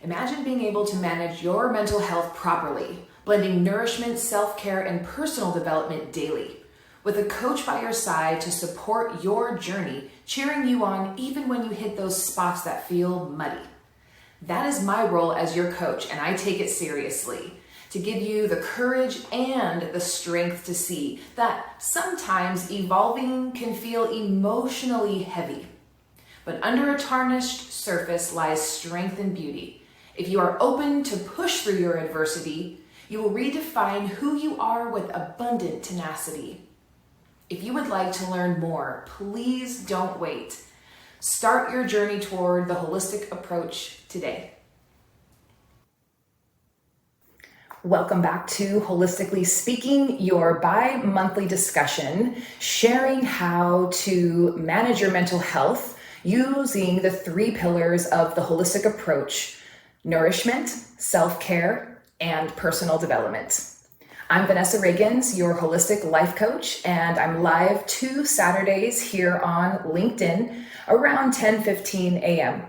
Imagine being able to manage your mental health properly, blending nourishment, self-care, and personal development daily. With a coach by your side to support your journey, cheering you on even when you hit those spots that feel muddy. That is my role as your coach, and I take it seriously, to give you the courage and the strength to see that sometimes evolving can feel emotionally heavy. But under a tarnished surface lies strength and beauty. If you are open to push through your adversity, you will redefine who you are with abundant tenacity. If you would like to learn more, please don't wait. Start your journey toward the holistic approach today. Welcome back to Holistically Speaking, your bi-monthly discussion, sharing how to manage your mental health using the 3 pillars of the holistic approach: nourishment, self-care, and personal development. I'm Vanessa Reagans, your holistic life coach, and I'm live 2 Saturdays here on LinkedIn around 10:15 a.m.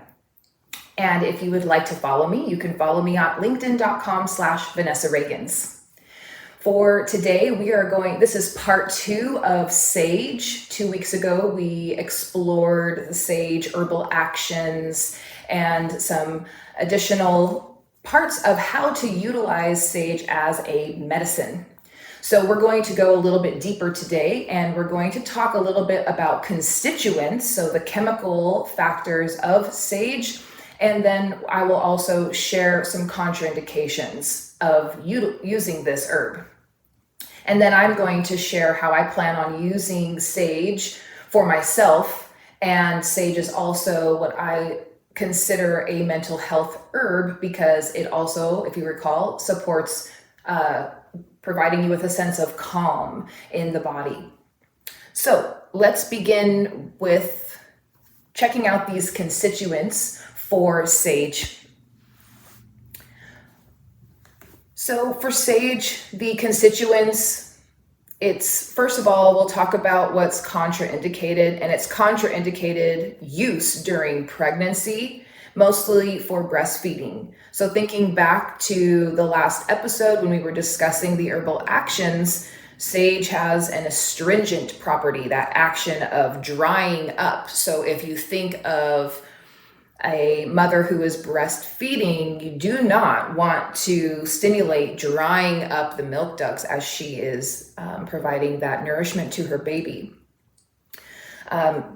And if you would like to follow me, you can follow me at linkedin.com/Vanessa Reagans. For today, this is part 2 of Sage. 2 weeks ago, we explored the Sage herbal actions and some additional parts of how to utilize sage as a medicine. So we're going to go a little bit deeper today, and we're going to talk a little bit about constituents, so the chemical factors of sage, and then I will also share some contraindications of using this herb. And then I'm going to share how I plan on using sage for myself, and sage is also what I consider a mental health herb because it also, if you recall, supports providing you with a sense of calm in the body. So let's begin with checking out these constituents for sage. So for sage, the constituents, first of all, we'll talk about what's contraindicated, and it's contraindicated use during pregnancy, mostly for breastfeeding. So thinking back to the last episode when we were discussing the herbal actions, sage has an astringent property, that action of drying up. So if you think of a mother who is breastfeeding, you do not want to stimulate drying up the milk ducts as she is providing that nourishment to her baby.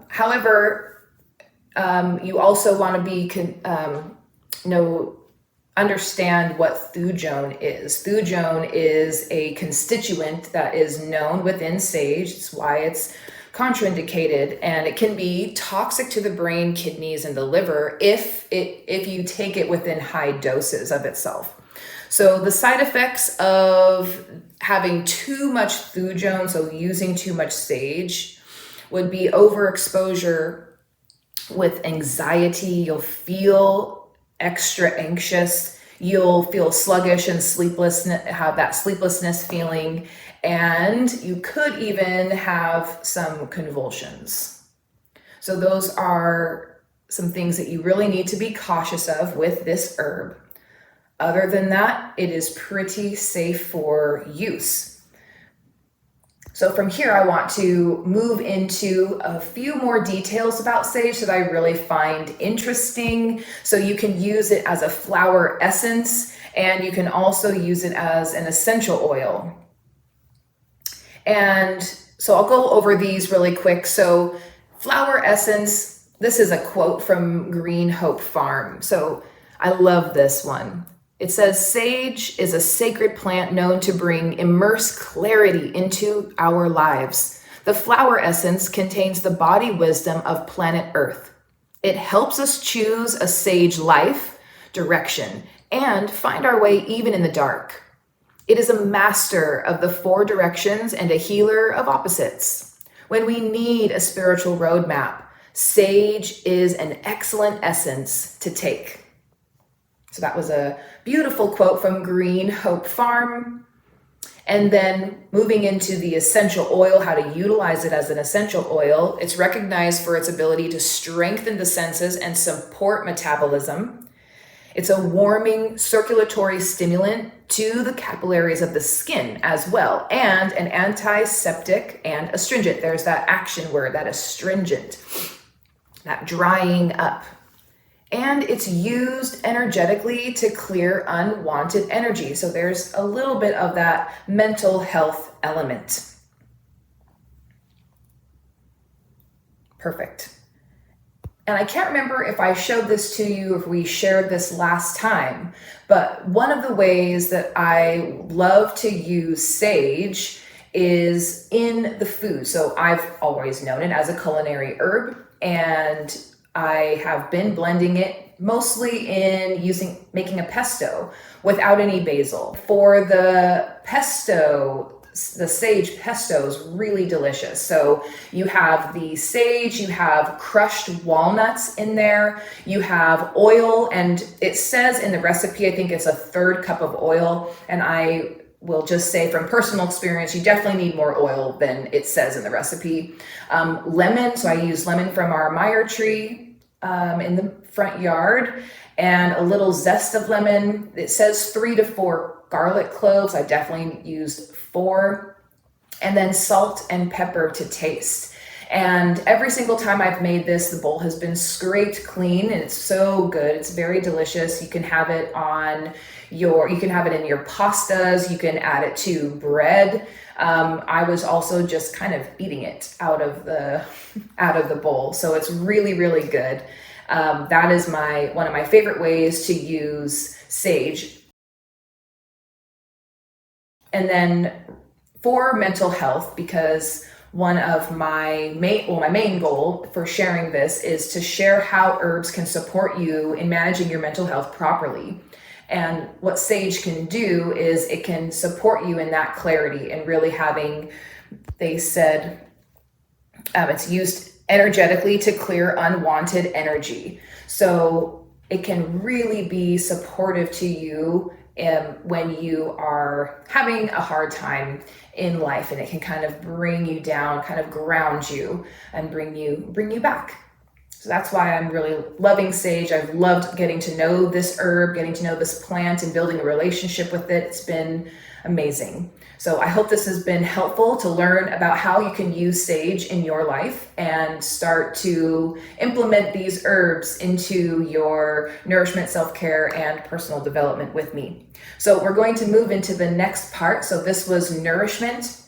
However, you also want to understand what thujone is. Thujone is a constituent that is known within sage. It's why it's contraindicated, and it can be toxic to the brain, kidneys, and the liver if you take it within high doses of itself. So the side effects of having too much thujone, so using too much sage, would be overexposure with anxiety. You'll feel extra anxious. You'll feel sluggish and sleeplessness, have that sleeplessness feeling, and you could even have some convulsions. So those are some things that you really need to be cautious of with this herb. Other than that, it is pretty safe for use. So from here, I want to move into a few more details about sage that I really find interesting. So you can use it as a flower essence, and you can also use it as an essential oil. And so I'll go over these really quick. So flower essence, this is a quote from Green Hope Farm. So I love this one. It says, "Sage is a sacred plant known to bring immerse clarity into our lives. The flower essence contains the body wisdom of planet Earth. It helps us choose a sage life, direction, and find our way even in the dark. It is a master of the 4 directions and a healer of opposites. When we need a spiritual roadmap, sage is an excellent essence to take." So that was a beautiful quote from Green Hope Farm. And then moving into the essential oil, how to utilize it as an essential oil. It's recognized for its ability to strengthen the senses and support metabolism. It's a warming circulatory stimulant to the capillaries of the skin as well, and an antiseptic and astringent. There's that action word, that astringent, that drying up. And it's used energetically to clear unwanted energy. So there's a little bit of that mental health element. Perfect. And I can't remember if I showed this to you, if we shared this last time, but one of the ways that I love to use sage is in the food. So I've always known it as a culinary herb, and I have been blending it mostly in making a pesto without any basil. For the pesto, the sage pesto is really delicious. So you have the sage, you have crushed walnuts in there, you have oil, and it says in the recipe, I think it's a 1/3 cup of oil. And I will just say from personal experience, you definitely need more oil than it says in the recipe. Lemon, so I use lemon from our Meyer tree in the front yard, and a little zest of lemon. It says 3 to 4 garlic cloves. I definitely used 4, and then salt and pepper to taste. And every single time I've made this, the bowl has been scraped clean, and it's so good. It's very delicious. You can have it you can have it in your pastas. You can add it to bread. I was also just kind of eating it out of the bowl. So it's really, really good. That is one of my favorite ways to use sage. And then for mental health, because one of my main goal for sharing this is to share how herbs can support you in managing your mental health properly. And what sage can do is it can support you in that clarity and really having, they said, it's used energetically to clear unwanted energy. So it can really be supportive to you when you are having a hard time in life, and it can kind of bring you down, kind of ground you and bring you back. So that's why I'm really loving sage. I've loved getting to know this herb, getting to know this plant, and building a relationship with it. It's been amazing. So I hope this has been helpful to learn about how you can use sage in your life and start to implement these herbs into your nourishment, self-care, and personal development with me. So we're going to move into the next part. So this was nourishment,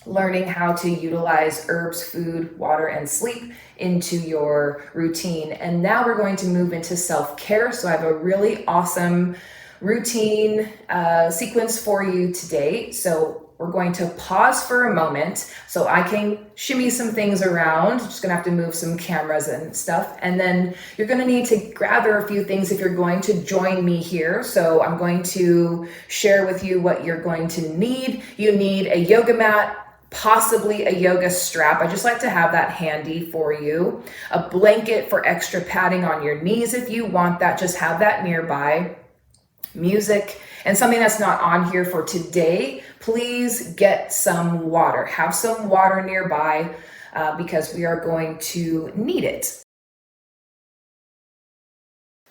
learning how to utilize herbs, food, water, and sleep into your routine. And now we're going to move into self-care. So I have a really awesome routine sequence for you today. So we're going to pause for a moment so I can shimmy some things around. Just gonna have to move some cameras and stuff. And then you're gonna need to gather a few things if you're going to join me here. So I'm going to share with you what you're going to need. You need a yoga mat, possibly a yoga strap. I just like to have that handy for you. A blanket for extra padding on your knees if you want that, just have that nearby. Music, and something that's not on here for today, please get some water. Have some water nearby because we are going to need it.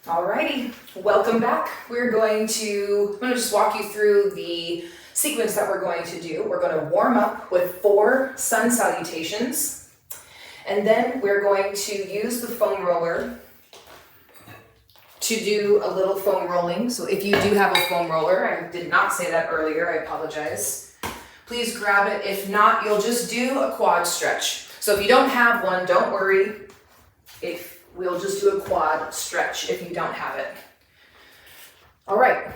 Alrighty, welcome back. I'm going to just walk you through the sequence that we're going to do. We're going to warm up with 4 sun salutations, and then we're going to use the foam roller to do a little foam rolling. So if you do have a foam roller, I did not say that earlier, I apologize. Please grab it. If not, you'll just do a quad stretch. So if you don't have one, don't worry. We'll just do a quad stretch if you don't have it. All right.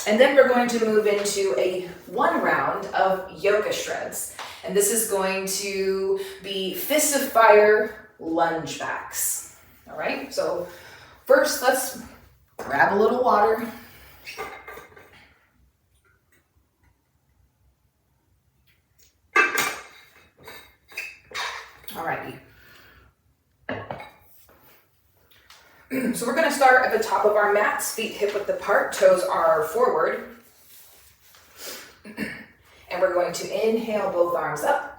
And then we're going to move into one round of yoga shreds. And this is going to be fists of fire lunge backs. All right. So first, let's grab a little water. Alrighty. So we're going to start at the top of our mats, feet hip width apart, toes are forward. And we're going to inhale both arms up.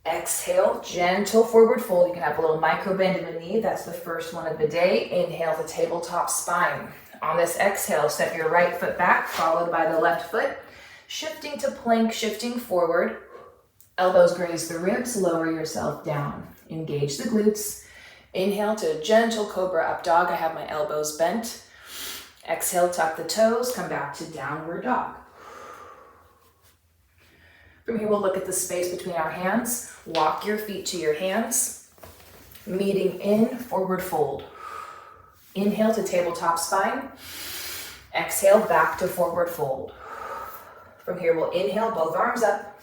Exhale, gentle forward fold. You can have a little micro bend in the knee. That's the first one of the day. Inhale the tabletop spine. On this exhale, step your right foot back, followed by the left foot. Shifting to plank, shifting forward. Elbows graze the ribs, lower yourself down. Engage the glutes. Inhale to gentle cobra up dog. I have my elbows bent. Exhale, tuck the toes, come back to downward dog. From here, we'll look at the space between our hands. Walk your feet to your hands. Meeting in, forward fold. Inhale to tabletop spine. Exhale, back to forward fold. From here, we'll inhale, both arms up.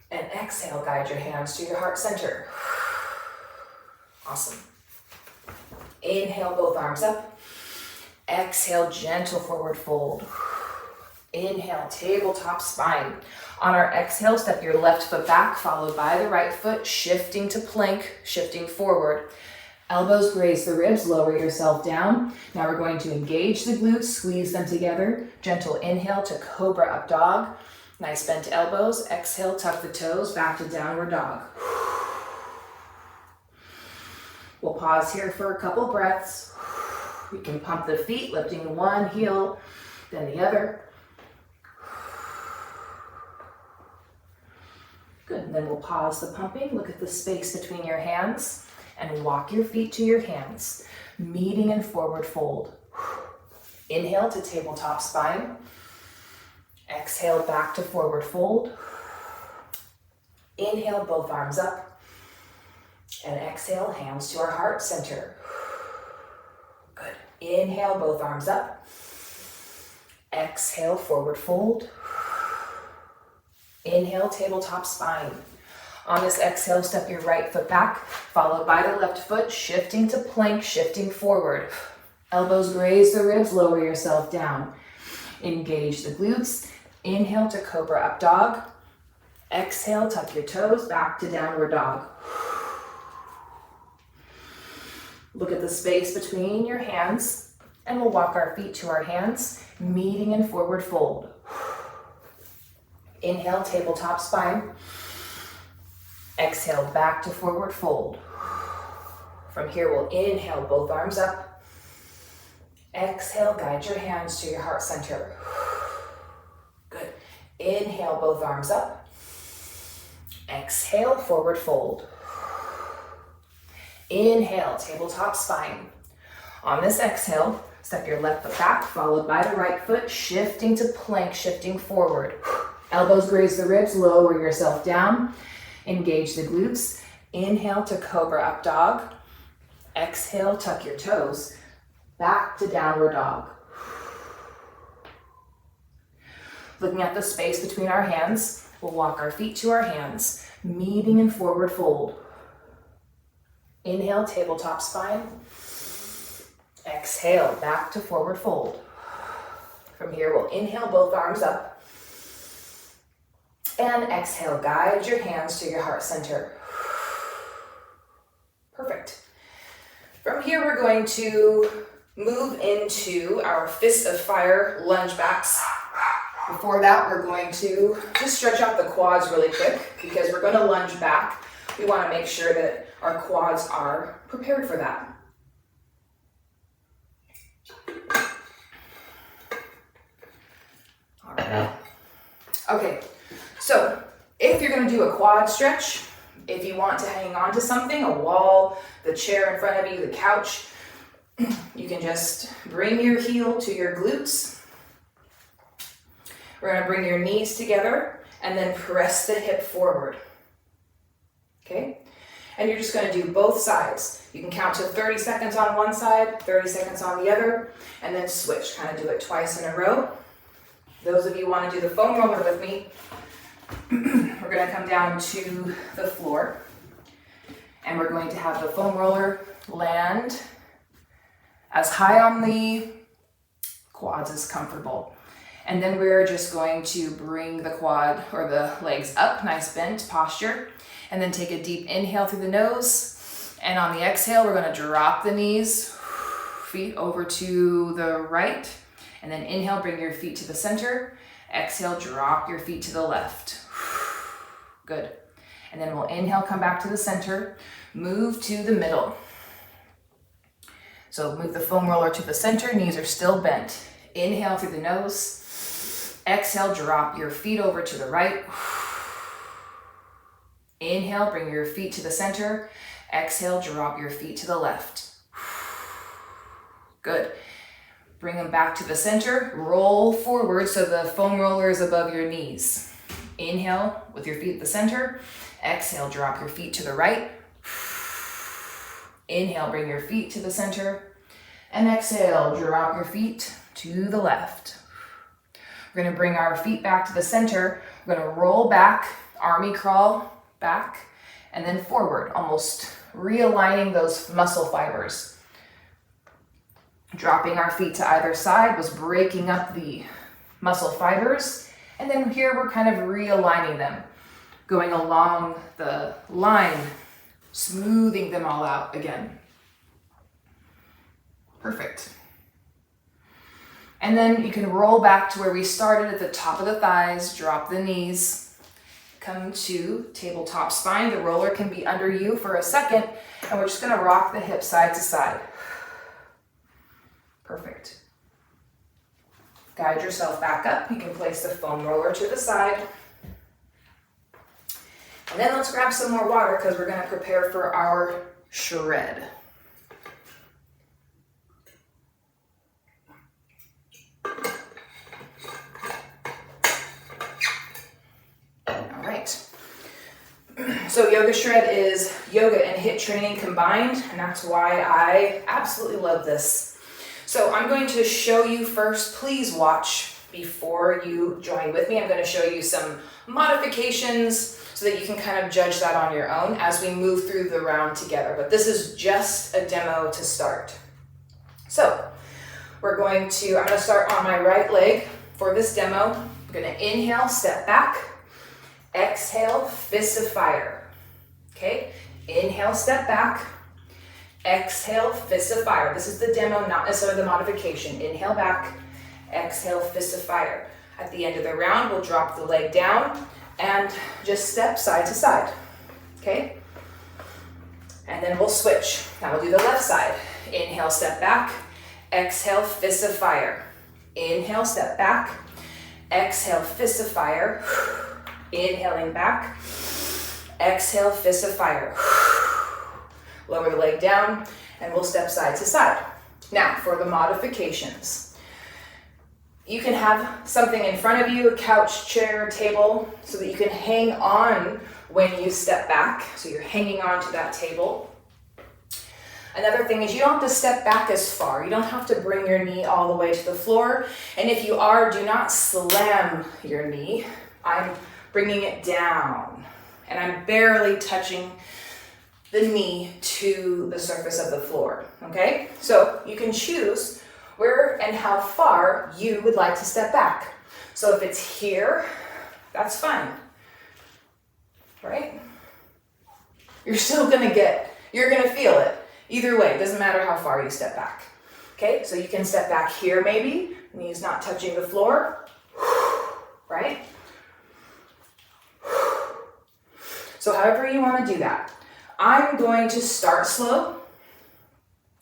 And exhale, guide your hands to your heart center. Awesome. Inhale, both arms up. Exhale, gentle forward fold. Inhale, tabletop spine. On our exhale, step your left foot back, followed by the right foot, shifting to plank, shifting forward. Elbows graze the ribs, lower yourself down. Now we're going to engage the glutes, squeeze them together. Gentle inhale to cobra up dog. Nice bent elbows. Exhale, tuck the toes, back to downward dog. We'll pause here for a couple breaths. You can pump the feet, lifting one heel, then the other. Good, and then we'll pause the pumping. Look at the space between your hands and walk your feet to your hands, meeting in forward fold. Inhale to tabletop spine. Exhale, back to forward fold. Inhale, both arms up. And exhale, hands to our heart center. Good. Inhale, both arms up. Exhale, forward fold. Inhale, tabletop spine. On this exhale, step your right foot back, followed by the left foot, shifting to plank, shifting forward. Elbows graze the ribs, lower yourself down. Engage the glutes. Inhale to cobra up dog. Exhale, tuck your toes, back to downward dog. Look at the space between your hands, and we'll walk our feet to our hands, meeting in forward fold. Inhale, tabletop spine. Exhale, back to forward fold. From here, we'll inhale, both arms up. Exhale, guide your hands to your heart center. Good. Inhale, both arms up. Exhale, forward fold. Inhale, tabletop spine. On this exhale, step your left foot back, followed by the right foot, shifting to plank, shifting forward. Elbows graze the ribs, lower yourself down. Engage the glutes. Inhale to cobra up dog. Exhale, tuck your toes. Back to downward dog. Looking at the space between our hands, we'll walk our feet to our hands, meeting in forward fold. Inhale, tabletop spine. Exhale, back to forward fold. From here, we'll inhale, both arms up. And exhale, guide your hands to your heart center. Perfect. From here, we're going to move into our fist of fire lunge backs. Before that, we're going to just stretch out the quads really quick because we're going to lunge back. We want to make sure that our quads are prepared for that. All right. Okay, so if you're going to do a quad stretch, if you want to hang on to something, a wall, the chair in front of you, the couch, you can just bring your heel to your glutes. We're going to bring your knees together and then press the hip forward. Okay? And you're just going to do both sides. You can count to 30 seconds on one side, 30 seconds on the other, and then switch. Kind of do it twice in a row. Those of you who want to do the foam roller with me, we're going to come down to the floor. And we're going to have the foam roller land as high on the quads as comfortable. And then we're just going to bring the quad or the legs up, nice bent posture. And then take a deep inhale through the nose. And on the exhale, we're going to drop the knees, feet over to the right. And then inhale, bring your feet to the center. Exhale, drop your feet to the left. Good. And then we'll inhale, come back to the center. Move to the middle. So move the foam roller to the center, knees are still bent. Inhale through the nose. Exhale, drop your feet over to the right. Inhale, bring your feet to the center. Exhale, drop your feet to the left. Good. Bring them back to the center. Roll forward so the foam roller is above your knees. Inhale with your feet at the center. Exhale, drop your feet to the right. Inhale, bring your feet to the center. And exhale, drop your feet to the left. We're going to bring our feet back to the center. We're going to roll back, army crawl back, and then forward, almost realigning those muscle fibers. Dropping our feet to either side was breaking up the muscle fibers. And then here we're kind of realigning them, going along the line, smoothing them all out again. Perfect. And then you can roll back to where we started at the top of the thighs, drop the knees, come to tabletop spine. The roller can be under you for a second, and we're just gonna rock the hips side to side. Perfect. Guide yourself back up. You can place the foam roller to the side. And then let's grab some more water because we're gonna prepare for our shred. So yoga shred is yoga and HIIT training combined, and that's why I absolutely love this. So I'm going to show you first, please watch before you join with me. I'm going to show you some modifications so that you can kind of judge that on your own as we move through the round together. But this is just a demo to start. So I'm going to start on my right leg for this demo. I'm going to inhale, step back. Exhale, fist of fire. Okay, inhale, step back. Exhale, fist of fire. This is the demo, not necessarily the modification. Inhale back, exhale, fist of fire. At the end of the round, we'll drop the leg down and just step side to side. Okay, and then we'll switch. Now we'll do the left side. Inhale, step back. Exhale, fist of fire. Inhale, step back. Exhale, fist of fire. Inhaling back. Exhale, fist of fire. Lower the leg down and we'll step side to side. Now for the modifications. You can have something in front of you, a couch, chair, table, so that you can hang on when you step back. So you're hanging on to that table. Another thing is you don't have to step back as far. You don't have to bring your knee all the way to the floor. And if you are, do not slam your knee. I'm bringing it down. And I'm barely touching the knee to the surface of the floor, okay? So you can choose where and how far you would like to step back. So if it's here, that's fine, right? You're gonna feel it. Either way, it doesn't matter how far you step back. Okay, so you can step back here maybe, knees not touching the floor, right? So however you want to do that. I'm going to start slow.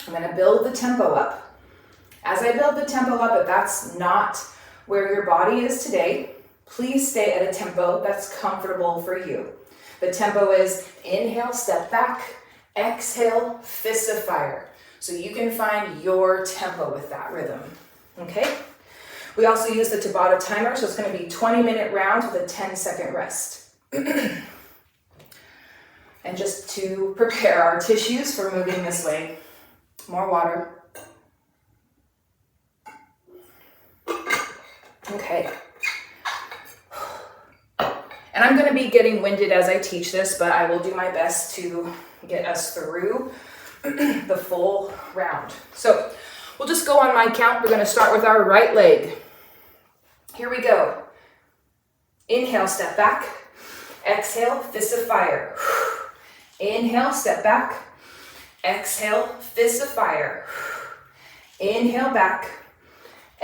I'm going to build the tempo up. As I build the tempo up, if that's not where your body is today, please stay at a tempo that's comfortable for you. The tempo is inhale, step back, exhale, fist of fire. So you can find your tempo with that rhythm, okay? We also use the Tabata timer, so it's going to be 20-minute rounds with a 10-second rest. And just to prepare our tissues for moving this way, more water. Okay. And I'm going to be getting winded as I teach this, but I will do my best to get us through the full round. So we'll just go on my count. We're going to start with our right leg. Here we go. Inhale, step back. Exhale, fist of fire. Inhale, step back. Exhale, fist of fire. Inhale back.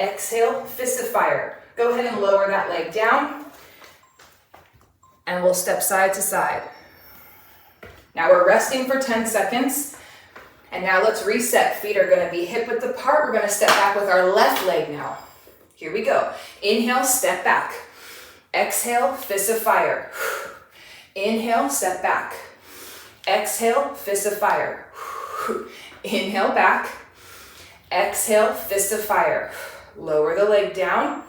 Exhale, fist of fire. Go ahead and lower that leg down. And we'll step side to side. Now we're resting for 10 seconds. And now let's reset. Feet are gonna be hip width apart. We're gonna step back with our left leg now. Here we go. Inhale, step back. Exhale, fist of fire. Inhale, step back. Exhale, fist of fire. Inhale, back. Exhale, fist of fire. Lower the leg down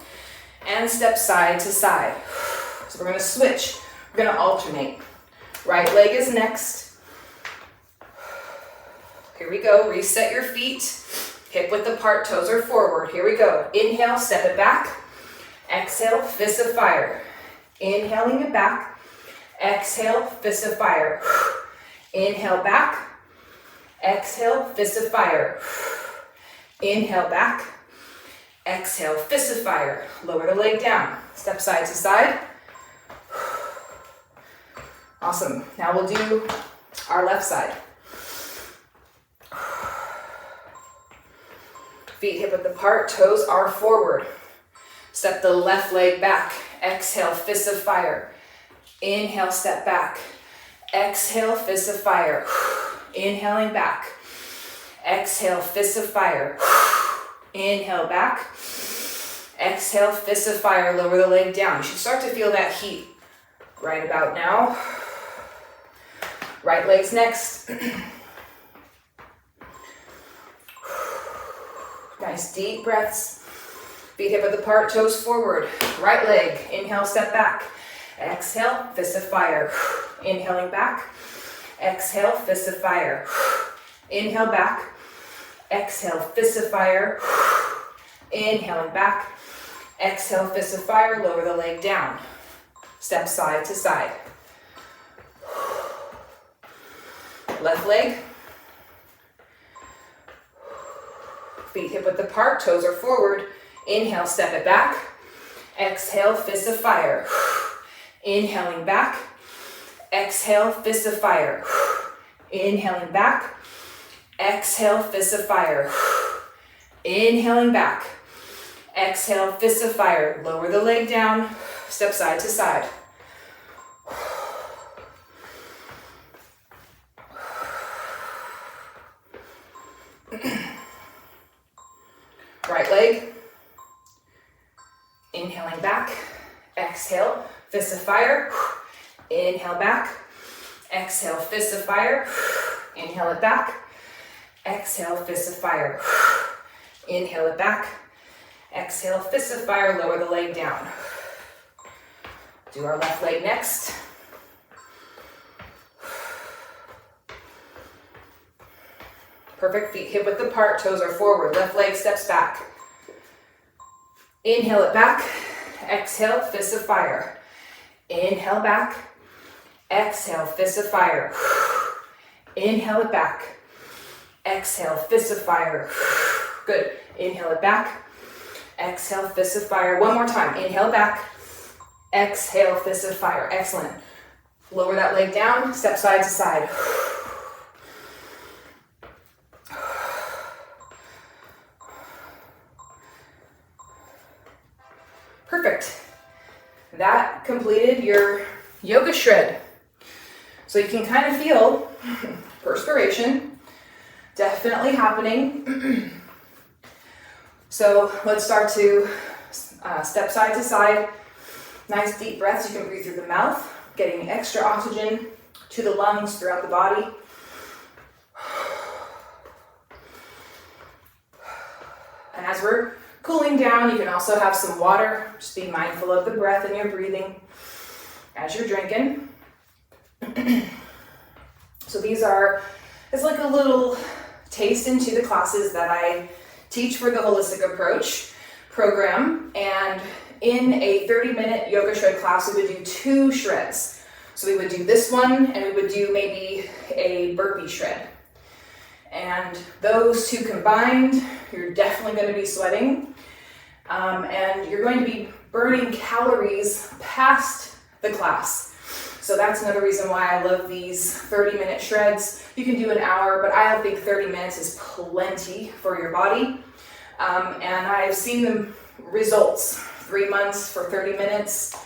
and step side to side. So we're gonna switch. We're gonna alternate. Right leg is next. Here we go. Reset your feet. Hip width apart, toes are forward. Here we go. Inhale, step it back. Exhale, fist of fire. Inhaling it back. Exhale, fist of fire. Inhale back. Exhale, fist of fire. Inhale back. Exhale, fist of fire. Lower the leg down. Step side to side. Awesome. Now we'll do our left side. Feet hip width apart, toes are forward. Step the left leg back. Exhale, fist of fire. Inhale, step back. Exhale, fist of fire. Inhaling back. Exhale, fist of fire. Inhale back. Exhale, fist of fire. Lower the leg down. You should start to feel that heat right about now. Right leg's next. Nice deep breaths. Feet hip width apart, toes forward. Right leg. Inhale, step back. Exhale, fist of fire. Inhaling back. Exhale, fist of fire. Inhale back. Exhale, fist of fire. Inhaling back. Exhale, fist of fire. Lower the leg down. Step side to side. Left leg. Feet hip width apart, toes are forward. Inhale, step it back. Exhale, fist of fire. Inhaling back. Exhale, fist of fire. Inhaling back. Exhale, fist of fire. Inhaling back. Exhale, fist of fire. Lower the leg down. Step side to side. Right leg. Inhaling back. Exhale, fist of fire. Inhale back. Exhale, fist of fire. Inhale it back. Exhale, fist of fire. Inhale it back. Exhale, fist of fire. Lower the leg down. Do our left leg next. Perfect. Feet hip width apart, toes are forward. Left leg steps back. Inhale it back. Exhale, fist of fire. Inhale back. Exhale, fist of fire. Inhale it back. Exhale, fist of fire. Good. Inhale it back. Exhale, fist of fire. One more time. Inhale back. Exhale, fist of fire. Excellent. Lower that leg down. Step side to side. Perfect. That completed your yoga shred. So you can kind of feel perspiration definitely happening. So let's start to step side to side. Nice deep breaths. You can breathe through the mouth, getting extra oxygen to the lungs throughout the body. And as we're cooling down, you can also have some water. Just be mindful of the breath and your breathing as you're drinking. So it's like a little taste into the classes that I teach for the Holistic Approach program. And in a 30-minute yoga shred class, we would do 2 shreds. So we would do this one, and we would do maybe a burpee shred. And those 2 combined, you're definitely going to be sweating. And you're going to be burning calories past the class. So that's another reason why I love these 30-minute shreds. You can do an hour, but I think 30 minutes is plenty for your body. And I've seen the results. 3 months for 30 minutes.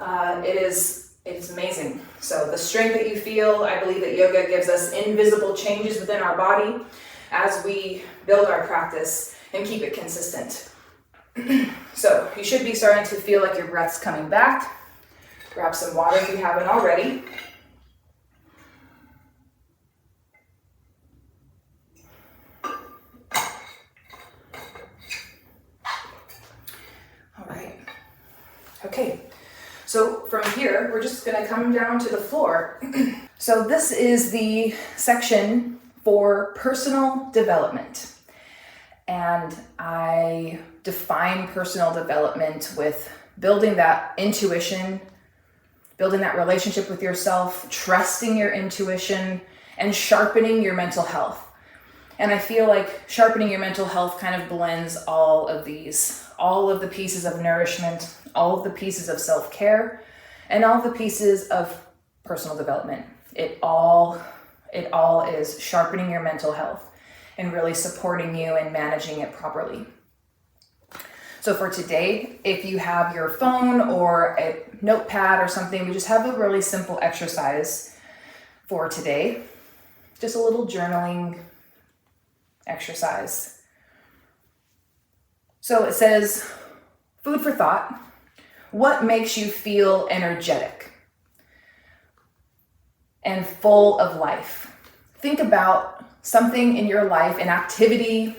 It is It's amazing. So the strength that you feel, I believe that yoga gives us invisible changes within our body as we build our practice and keep it consistent. So you should be starting to feel like your breath's coming back. Grab some water if you haven't already. All right. Okay. So from here, we're just going to come down to the floor. So this is the section for personal development. And I define personal development with building that intuition, building that relationship with yourself, trusting your intuition, and sharpening your mental health. And I feel like sharpening your mental health kind of blends all of these, all of the pieces of nourishment, all of the pieces of self-care, and all of the pieces of personal development. It all is sharpening your mental health and really supporting you and managing it properly. So for today, if you have your phone or a notepad or something, we just have a really simple exercise for today. Just a little journaling exercise. So it says, food for thought. What makes you feel energetic and full of life? Think about something in your life, an activity,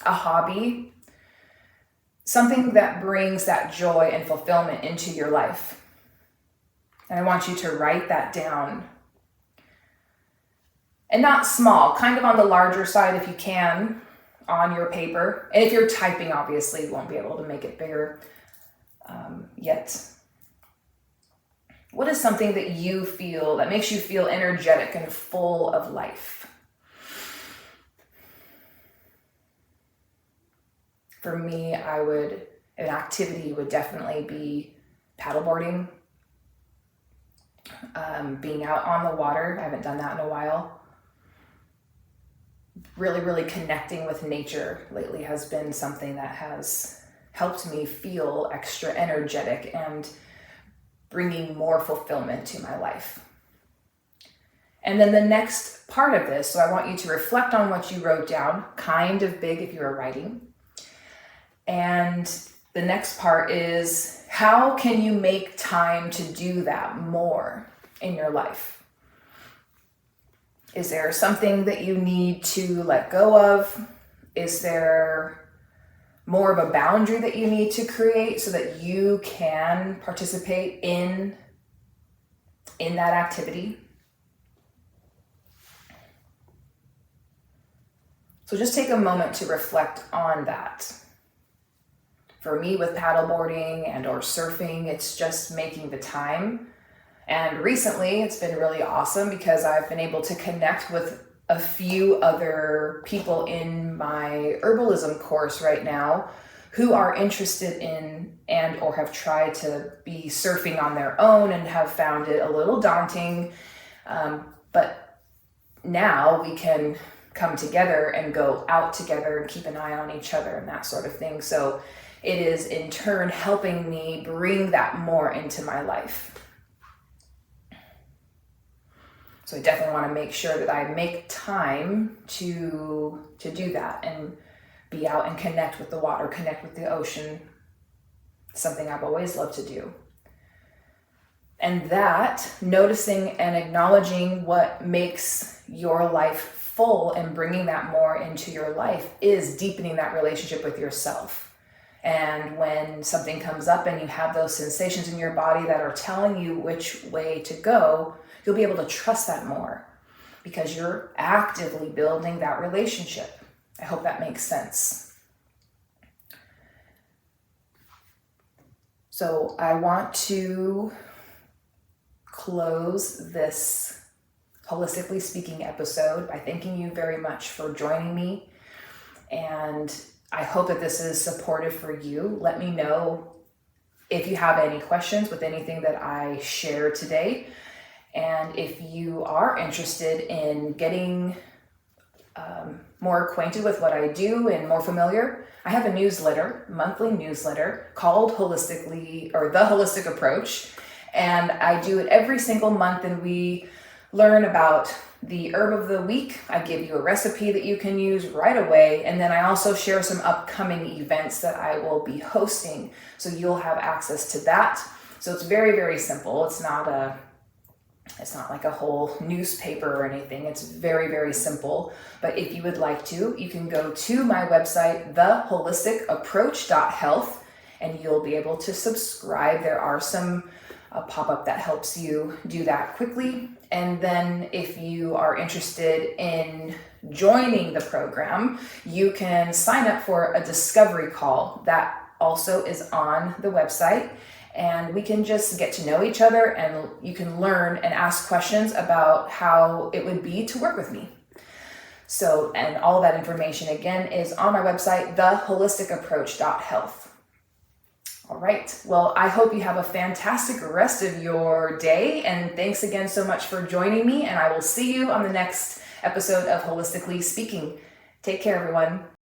a hobby, something that brings that joy and fulfillment into your life. And I want you to write that down. And not small, kind of on the larger side if you can, on your paper. And if you're typing, obviously, you won't be able to make it bigger yet. What is something that you feel, that makes you feel energetic and full of life? For me, an activity would definitely be paddleboarding, being out on the water. I haven't done that in a while. Really, really connecting with nature lately has been something that has helped me feel extra energetic and bringing more fulfillment to my life. And then the next part of this, so I want you to reflect on what you wrote down, kind of big if you were writing. And the next part is, how can you make time to do that more in your life? Is there something that you need to let go of? Is there more of a boundary that you need to create so that you can participate in that activity? So just take a moment to reflect on that. For me, with paddleboarding and or surfing, it's just making the time. And recently, it's been really awesome because I've been able to connect with a few other people in my herbalism course right now who are interested in and or have tried to be surfing on their own and have found it a little daunting. But now we can come together and go out together and keep an eye on each other and that sort of thing. So it is in turn helping me bring that more into my life. So I definitely want to make sure that I make time to do that and be out and connect with the water, connect with the ocean. Something I've always loved to do. And that, noticing and acknowledging what makes your life full and bringing that more into your life is deepening that relationship with yourself. And when something comes up and you have those sensations in your body that are telling you which way to go, you'll be able to trust that more because you're actively building that relationship. I hope that makes sense. So I want to close this Holistically Speaking episode by thanking you very much for joining me. And I hope that this is supportive for you. Let me know if you have any questions with anything that I share today. And if you are interested in getting more acquainted with what I do and more familiar, I have a newsletter, monthly newsletter called Holistically, or The Holistic Approach. And I do it every single month, and we learn about the herb of the week. I give you a recipe that you can use right away. And then I also share some upcoming events that I will be hosting. So you'll have access to that. So it's very, very simple. It's not like a whole newspaper or anything. It's very, very simple. But if you would like to, you can go to my website, theholisticapproach.health, and you'll be able to subscribe. There are some pop-up that helps you do that quickly. And then if you are interested in joining the program, you can sign up for a discovery call. That also is on the website. And we can just get to know each other, and you can learn and ask questions about how it would be to work with me. So, and all that information again is on my website, theholisticapproach.health. All right. Well, I hope you have a fantastic rest of your day. And thanks again so much for joining me. And I will see you on the next episode of Holistically Speaking. Take care, everyone.